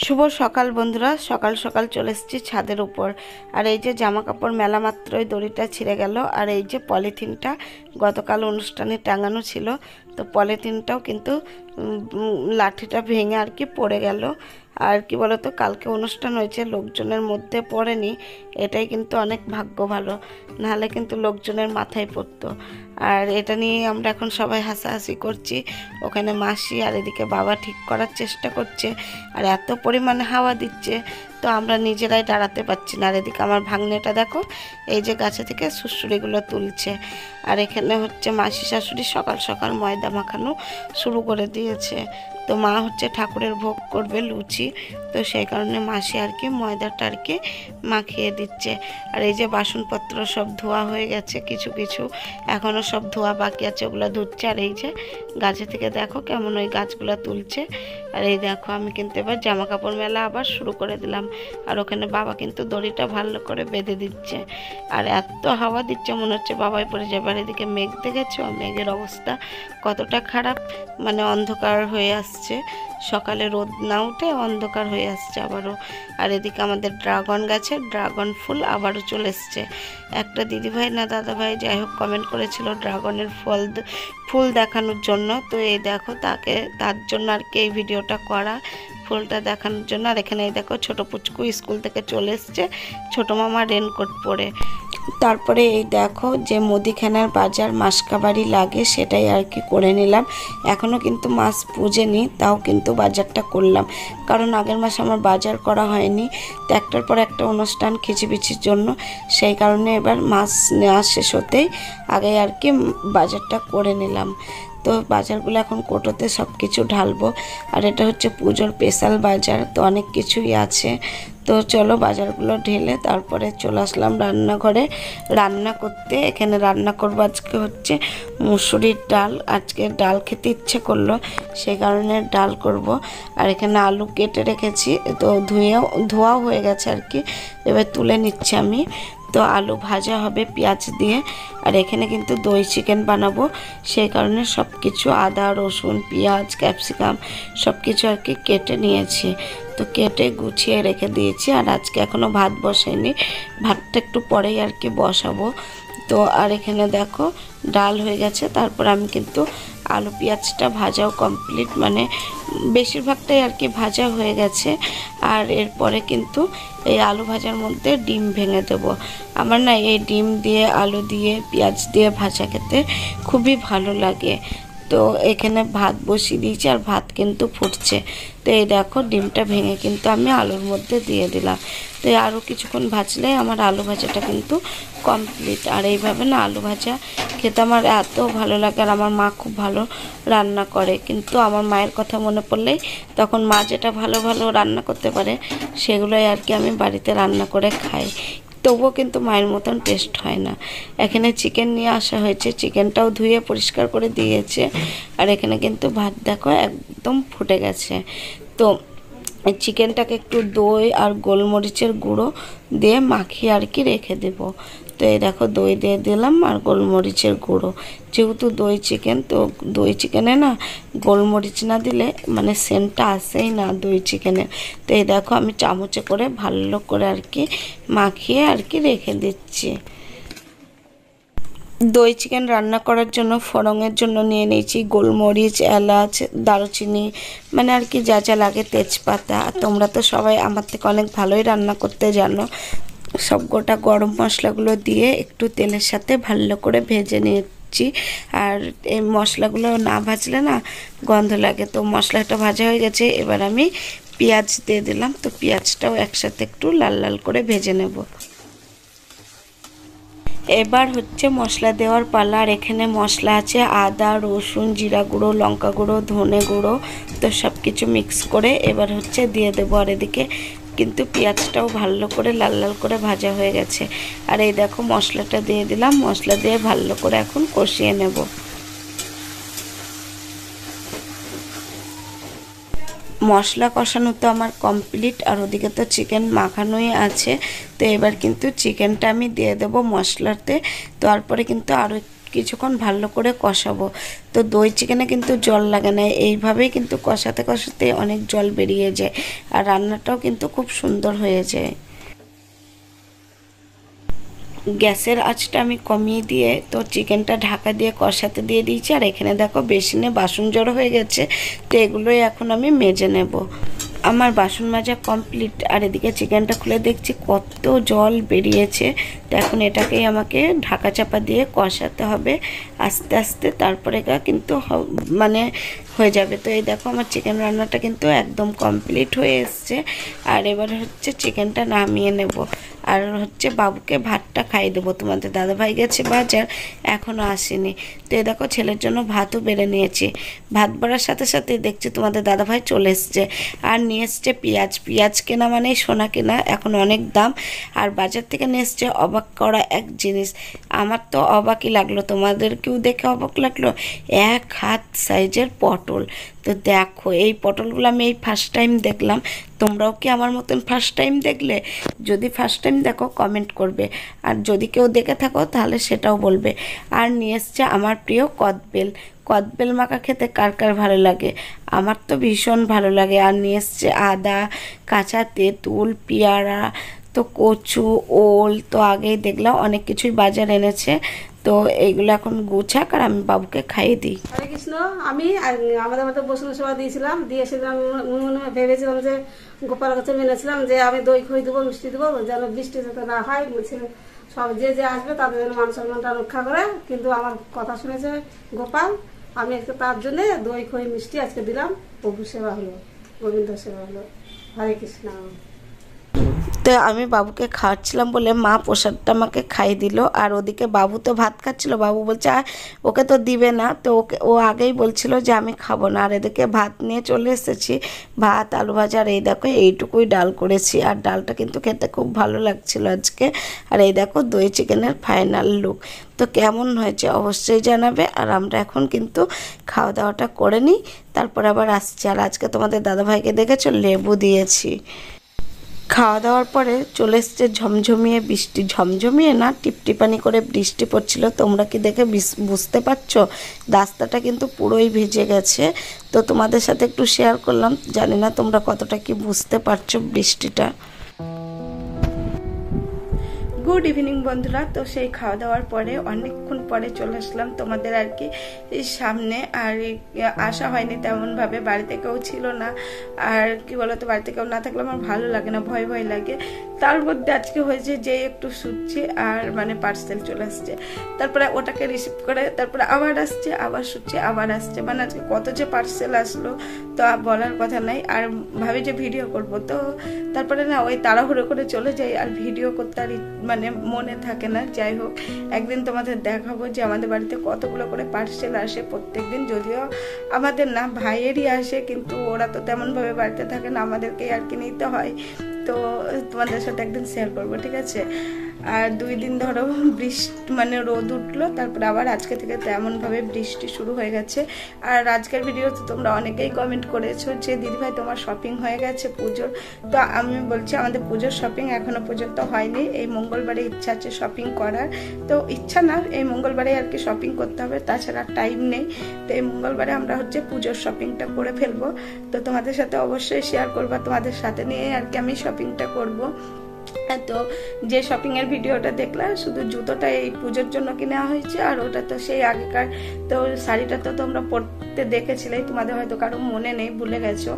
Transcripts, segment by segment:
শুভ সকাল বন্ধুরা, সকাল সকাল চলে এসেছি ছাদের উপর। আর এই যে জামা কাপড় মেলা মাত্রই দড়িটা ছিঁড়ে গেল। আর এই যে পলিথিনটা গতকাল অনুষ্ঠানে টাঙানো ছিল, তো পলিথিনটাও কিন্তু লাঠিটা ভেঙে আর কি পড়ে গেল। আর কি বলতো, কালকে অনুষ্ঠান হয়েছে, লোকজনের মধ্যে পড়েনি, এটাই কিন্তু অনেক ভাগ্য ভালো, নাহলে কিন্তু লোকজনের মাথায় পড়তো। আর এটা নিয়ে আমরা এখন সবাই হাসাহাসি করছি। ওখানে মাসি আর এদিকে বাবা ঠিক করার চেষ্টা করছে। আর এত পরিমাণে হাওয়া দিচ্ছে, তো আমরা নিজেরাই দাঁড়াতে পারছি না। আর এদিকে আমার ভাগ্নেটা দেখো, এই যে গাছে থেকে সুড়সুড়িগুলো তুলছে। আর এখানে হচ্ছে মাসি শাশুড়ি সকাল সকাল ময়দা মাখানো শুরু করে দিয়েছে। তো মা হচ্ছে ঠাকুরের ভোগ করবে লুচি, তো সেই কারণে মাসি আর কি ময়দাটা আর কি মাখিয়ে দিচ্ছে। আর এই যে বাসনপত্র সব ধোয়া হয়ে গেছে, কিছু কিছু এখনও সব ধোয়া বাকি আছে, ওগুলো ধুচ্ছে। আর এই যে গাছে থেকে দেখো কেমন ওই গাছগুলো তুলছে। আর এই দেখো আমি কিন্তু এবার জামা কাপড় মেলা আবার শুরু করে দিলাম। আর ওখানে বাবা কিন্তু দড়িটা ভালো করে বেঁধে দিচ্ছে। আর এত হাওয়া দিচ্ছে, মনে হচ্ছে বাবাই পড়ে যাবে। আর এদিকে মেঘ দেখেছো, মেঘের অবস্থা কতটা খারাপ, মানে অন্ধকার হয়ে আসছে, সকালে রোদ না উঠে অন্ধকার হয়ে আসছে আবারও। আর এদিকে আমাদের ড্রাগন গাছে ড্রাগন ফুল আবারও চলে এসছে। একটা দিদিভাই না দাদাভাই যাই হোক কমেন্ট করেছিল ড্রাগনের ফুল দেখানোর জন্য, তো এই দেখো তার জন্য আর কি এই ভিডিওটা করা, ফুলটা দেখানোর জন্য। আর এখানে এই দেখো ছোটো পুচকু স্কুল থেকে চলে এসছে, ছোটো মামা রেনকোট পরে। তারপরে এই দেখো যে মুদিখানার বাজার মাসকাবারি লাগে সেটাই আর কি করে নিলাম। এখনও কিন্তু মাছ পুজেনি, তাও কিন্তু বাজারটা করলাম, কারণ আগের মাসে আমার বাজার করা হয়নি। তো একটার পর একটা অনুষ্ঠান খিচিবিচির জন্য, সেই কারণে এবার মাছ নেওয়া শেষ হতেই আগে আর কি বাজারটা করে নিলাম। তো বাজারগুলো এখন কোটোতে সব কিছু ঢালবো। আর এটা হচ্ছে পুজোর স্পেশাল বাজার, তো অনেক কিছুই আছে। তো চলো বাজারগুলো ঢেলে তারপরে চলে আসলাম রান্নাঘরে রান্না করতে। এখানে রান্না করবো আজকে হচ্ছে মুসুরির ডাল। আজকে ডাল খেতে ইচ্ছে করলো, সেই কারণে ডাল করব। আর এখানে আলু কেটে রেখেছি, তো ধোয়াও হয়ে গেছে আর কি, এবার তুলে নিচ্ছি আমি। তো আলু ভাজা হবে পেঁয়াজ দিয়ে। আর এখানে কিন্তু দই চিকেন বানাবো, সেই কারণে সব কিছু আদা রসুন পেঁয়াজ ক্যাপসিকাম সব কিছু আর কি কেটে নিয়েছি, তো কেটে গুছিয়ে রেখে দিয়েছি। আর আজকে এখনও ভাত বসাইনি, ভাতটা একটু পরেই আর কি বসাবো। তো আর এখানে দেখো ডাল হয়ে গেছে, তারপর আমি কিন্তু আলু পেঁয়াজটা ভাজাও কমপ্লিট, মানে বেশিরভাগটাই আর কি ভাজা হয়ে গেছে। আর এরপরে কিন্তু এই আলু ভাজার মধ্যে ডিম ভেঙে দেব। আমার না এই ডিম দিয়ে আলু দিয়ে পেঁয়াজ দিয়ে ভাজা খেতে খুবই ভালো লাগে। তো এখানে ভাত বসিয়ে দিয়েছি, আর ভাত কিন্তু ফুটছে। তো এই দেখো ডিমটা ভেঙে কিন্তু আমি আলুর মধ্যে দিয়ে দিলাম। তো আরও কিছুক্ষণ ভাজলে আমার আলু ভাজাটা কিন্তু কমপ্লিট। আর এইভাবে না আলু ভাজা খেতে আমার এত ভালো লাগে। আর আমার মা খুব ভালো রান্না করে, কিন্তু আমার মায়ের কথা মনে পড়লেই তখন মা যেটা ভালো ভালো রান্না করতে পারে সেগুলোই আর কি আমি বাড়িতে রান্না করে খাই, তবুও কিন্তু মায়ের মতন টেস্ট হয় না। এখানে চিকেন নিয়ে আসা হয়েছে, চিকেনটাও ধুয়ে পরিষ্কার করে দিয়েছে। আর এখানে কিন্তু ভাত দেখো একদম ফুটে গেছে। তো চিকেনটাকে একটু দই আর গোলমরিচের গুঁড়ো দিয়ে মাখিয়ে আর কি রেখে দেব। তো এই দেখো দই দিয়ে দিলাম আর গোলমরিচের গুঁড়ো, যেহেতু দই চিকেন, তো দই চিকেনে না গোলমরিচ না দিলে মানে সেন্টটা আসেই না দই চিকেনে। তো এই দেখো আমি চামচে করে ভালো করে আর কি মাখিয়ে আর কি রেখে দিচ্ছি। দই চিকেন রান্না করার জন্য ফোড়নের জন্য নিয়ে নিয়েছি গোলমরিচ এলাচ দারুচিনি, মানে আর কি যা যা লাগে, তেজপাতা। তোমরা তো সবাই আমার থেকে অনেক ভালোই রান্না করতে জানো। সব গোটা গরম মশলাগুলো দিয়ে একটু তেলের সাথে ভালো করে ভেজে নিচ্ছি। আর এই মশলাগুলো না ভাজলে না গন্ধ লাগে। তো মশলাটা ভাজা হয়ে গেছে, এবার আমি পেঁয়াজ দিয়ে দিলাম। তো পেঁয়াজটাও একসাথে একটু লাল লাল করে ভেজে নেব। এবার হচ্ছে মশলা দেওয়ার পালা। আর এখানে মশলা আছে আদা রসুন জিরা গুঁড়ো লঙ্কা গুঁড়ো ধনে গুঁড়ো, তো সব কিছু মিক্স করে এবার হচ্ছে দিয়ে দেবো। আর এদিকে কিন্তু পেঁয়াজটাও ভালো করে লাল লাল করে ভাজা হয়ে গেছে। আর এই দেখো মশলাটা দিয়ে দিলাম, মশলা দিয়ে ভালো করে এখন কষিয়ে নেব। মশলা কষানো তো আমার কমপ্লিট, আর ওদিকে তো চিকেন মাখানোই আছে। তো এবার কিন্তু চিকেনটা আমি দিয়ে দেবো মশলাতে। তারপরে কিন্তু আরও কিছুক্ষণ ভালো করে কষাবো। তো দই চিকেনে কিন্তু জল লাগে না, এইভাবেই কিন্তু কষাতে কষাতে অনেক জল বেরিয়ে যায় আর রান্নাটাও কিন্তু খুব সুন্দর হয়ে যায়। গ্যাসের আঁচটা আমি কমিয়ে দিয়ে তো চিকেনটা ঢাকা দিয়ে কষাতে দিয়ে দিয়েছি। আর এখানে দেখো বেসিনে বাসন জড়ো হয়ে গেছে, তো এগুলোই এখন আমি মেজে নেব। আমার বাসন মাজা কমপ্লিট। আর এদিকে চিকেনটা খুলে দেখছি কত জল বেরিয়েছে। তো এখন এটাকেই আমাকে ঢাকা চাপা দিয়ে কষাতে হবে আস্তে আস্তে, তারপরে কিন্তু মানে হয়ে যাবে। তো এই দেখো আমার চিকেন রান্নাটা কিন্তু একদম কমপ্লিট হয়ে এসছে। আর এবার হচ্ছে চিকেনটা নামিয়ে নেব আর হচ্ছে বাবুকে ভাতটা খাইয়ে দেবো। তোমাদের দাদাভাই গেছে বাজার, এখনও আসেনি। তো এই দেখো ছেলের জন্য ভাতও বেড়ে নিয়েছি। ভাত বাড়ার সাথে সাথে দেখছি তোমাদের দাদাভাই চলে এসছে আর নিয়ে এসছে পেঁয়াজ। পেঁয়াজ কেনা মানেই সোনা কেনা, এখন অনেক দাম। আর বাজার থেকে নিয়ে এসছে অবাক করা এক জিনিস, আমার তো অবাকই লাগলো, তোমাদেরকেও দেখে অবাক লাগলো, 1 হাত সাইজের পটল। তো দেখো এই পটলগুলো আমি এই ফার্স্ট টাইম দেখলাম। তোমরাও কি আমার মতন ফার্স্ট টাইম দেখলে? যদি ফার্স্ট টাইম দেখো কমেন্ট করবে, আর যদি কেউ দেখে থাকো তাহলে সেটাও বলবে। আর নিয়ে এসছে আমার প্রিয় কদবেল। কদবেল মাখা খেতে কার কার ভালো লাগে? আমার তো ভীষণ ভালো লাগে। আর নিয়ে এসছে আদা, কাঁচা তেঁতুল, পেয়ারা, তো কচু, ওল, তো আগেই দেখলাম অনেক কিছুই বাজার এনেছে। তো এইগুলো এখন গুছাক আর আমি বাবুকে খাইয়ে দিই। হরে কৃষ্ণ। আমি আমাদের মধ্যে বসুন সেবা দিয়েছিলাম, দিয়ে সেদিন আমি ভেবেছিলাম যে গোপাল কাছে মেনেছিলাম যে আমি দই খই দেবো, মিষ্টি দেবো, যেন বৃষ্টি যাতে না হয়, সব যে যে আসবে তাদের যেন মান সম্মানটা রক্ষা করে। কিন্তু আমার কথা শুনেছে গোপাল, আমি আজকে তার জন্য দই খই মিষ্টি আজকে দিলাম। প্রভু সেবা হলো, গোবিন্দ সেবা হলো। হরে কৃষ্ণ। তো আমি বাবুকে খাওয়াচ্ছিলাম বলে মা প্রসাদটা আমাকে খাইয়ে দিল। আর ওদিকে বাবু তো ভাত খাচ্ছিল, বাবু বলছে ওকে তো দিবে না, তো ও আগেই বলছিল যে আমি খাবো না। আর এদিকে ভাত নিয়ে চলে এসেছি, ভাত, আলু ভাজা। আর এই দেখো এইটুকুই ডাল করেছি, আর ডালটা কিন্তু খেতে খুব ভালো লাগছিল আজকে। আর এই দেখো দই চিকেনের ফাইনাল লুক। তো কেমন হয়েছে অবশ্যই জানাবে। আর আমরা এখন কিন্তু খাওয়া দাওয়াটা করে নিই, তারপর আবার আসছি। আর আজকে তোমাদের দাদাভাইকে দেখেছো লেবু দিয়েছি। খাওয়া দাওয়ার পরে চলে এসছে ঝমঝমিয়ে বৃষ্টি, ঝমঝমিয়ে না টিপটিপানি করে বৃষ্টি পড়ছিল। তোমরা কি দেখে বুঝতে পারছো? রাস্তাটা কিন্তু পুরোই ভিজে গেছে। তো তোমাদের সাথে একটু শেয়ার করলাম, জানি না তোমরা কতটা কি বুঝতে পারছো বৃষ্টিটা। গুড ইভিনিং বন্ধুরা। তো সেই খাওয়া দাওয়ার পরে অনেকক্ষণ পরে চলে আসলাম তোমাদের আর কি সামনে। আর আসা হয়নি তেমনভাবে, বাড়িতে কেউ ছিল না। আর কি বলতো, বাড়িতে কেউ না থাকলে আমার ভালো লাগে না, ভয় ভয় লাগে। তার মধ্যে আজকে হয়েছে যে একটু শুচ্ছি আর মানে পার্সেল চলে আসছে, তারপরে ওটাকে রিসিভ করে তারপরে আবার আসছে, আবার শুচ্ছি, আবার আসছে। মানে আজকে কত যে পার্সেল আসলো তো বলার কথা নাই। আর ভাবি যে ভিডিও করব, তো তারপরে না ওই তাড়াহুড়ো করে চলে যাই, আর ভিডিও করতে আর মানে মনে থাকে না। যাই হোক, একদিন তোমাদের দেখাবো যে আমাদের বাড়িতে কতগুলো করে পার্সেল আসে প্রত্যেকদিন। যদিও আমাদের না ভাইয়েরই আসে, কিন্তু ওরা তো তেমনভাবে বাড়িতে থাকে না, আমাদেরকেই আর কি নিতে হয়। তো তোমাদের সাথে একদিন শেয়ার করবো, ঠিক আছে? আর 2 দিন ধরো বৃষ্টি মানে রোদ উঠলো, তারপরে আবার আজকে থেকে তেমনভাবে বৃষ্টি শুরু হয়ে গেছে। আর আজকের ভিডিওতে তোমরা অনেকেই কমেন্ট করেছো যে দিদিভাই তোমার শপিং হয়ে গেছে পুজোর। তো আমি বলছি আমাদের পুজোর শপিং এখনো পর্যন্ত হয়নি। এই মঙ্গলবারে ইচ্ছা আছে শপিং করার। তো ইচ্ছা না, এই মঙ্গলবারে আর কি শপিং করতে হবে, তাছাড়া টাইম নেই। তো এই মঙ্গলবারে আমরা হচ্ছে পুজোর শপিংটা করে ফেলবো। তো তোমাদের সাথে অবশ্যই শেয়ার করবো, তোমাদের সাথে নিয়ে আর কি আমি শপিংটা করবো। তো যে শপিং এর ভিডিওটা দেখলাম, শুধু জুতোটা এই পুজোর জন্য কিনা হয়েছে, আর ওটা তো সেই আগেকার। তো শাড়িটা তো তোমরা পরতে দেখেছিলে, তোমাদের হয়তো কারো মনে নেই, ভুলে গেছো।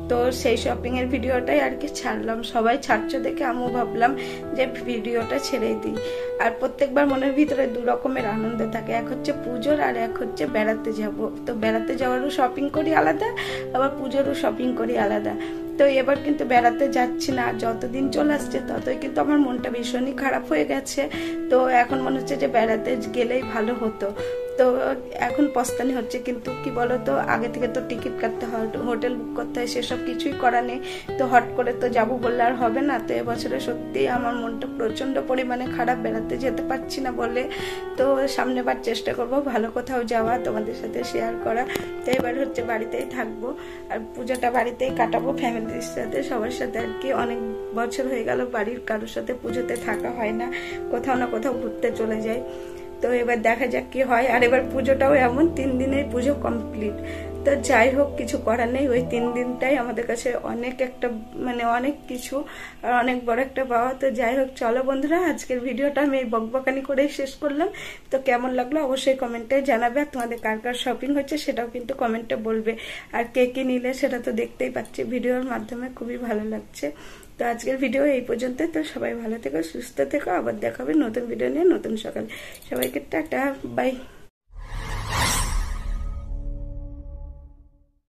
তো সেই শপিং এর ভিডিওটাই আর কি ছাড়লাম। সবাই ছাড়ছো দেখে আমিও ভাবলাম যে ভিডিওটা ছেড়েই দিই। আর প্রত্যেকবার মনের ভিতরে 2 রকমের আনন্দ থাকে, এক হচ্ছে পুজোর আর এক হচ্ছে বেড়াতে যাব। তো বেড়াতে যাওয়ারও শপিং করি আলাদা, আবার পুজোরও শপিং করি আলাদা। তো এবার কিন্তু বেড়াতে যাচ্ছি না, যতদিন চলে আসছে ততই কিন্তু আমার মনটা ভীষণই খারাপ হয়ে গেছে। তো এখন মনে হচ্ছে যে বেড়াতে গেলেই ভালো হতো। তো এখন পস্তানি হচ্ছে, কিন্তু কি বলতো, আগে থেকে তো টিকিট কাটতে হয়, হোটেল বুক করতে হয়, সেসব কিছুই করা নেই। তো হট করে তো যাবো বললে আর হবে না। তো এবছরে সত্যি আমার মনটা প্রচন্ড পরিমাণে খারাপ, বেড়াতে যেতে পারছি না বলে। তো সামনেবার চেষ্টা করব ভালো কোথাও যাওয়া, তোমাদের সাথে শেয়ার করা। তো এবার হচ্ছে বাড়িতেই থাকবো, আর পুজোটা বাড়িতেই কাটাবো ফ্যামিলির সাথে, সবার সাথে আর কি। অনেক বছর হয়ে গেল বাড়ির কারোর সাথে পুজোতে থাকা হয় না, কোথাও না কোথাও ঘুরতে চলে যাই। তো এবার দেখা যাক কি হয়। আর এবার পুজোটাও এমন 3 দিনেই পুজো কমপ্লিট। তো যাই হোক, কিছু করার নেই, ওই 3 দিনটাই আমাদের কাছে অনেক একটা মানে অনেক কিছু আর অনেক বড় একটা পাওয়া। তো যাই হোক, চলো বন্ধুরা, আজকের ভিডিওটা আমি এই বকবকানি করেই শেষ করলাম। তো কেমন লাগলো অবশ্যই কমেন্টে জানাবে, আর তোমাদের কার কার শপিং হচ্ছে সেটাও কিন্তু কমেন্টে বলবে। আর কে কি নিলে সেটা তো দেখতেই পাচ্ছি ভিডিওর মাধ্যমে, খুবই ভালো লাগছে। তো আজকের ভিডিও এই পর্যন্ত। তো সবাই ভালো থেকো, সুস্থ থেকো, আবার দেখা হবে নতুন ভিডিও নিয়ে নতুন সকালে। সবাইকে টাটা, বাই।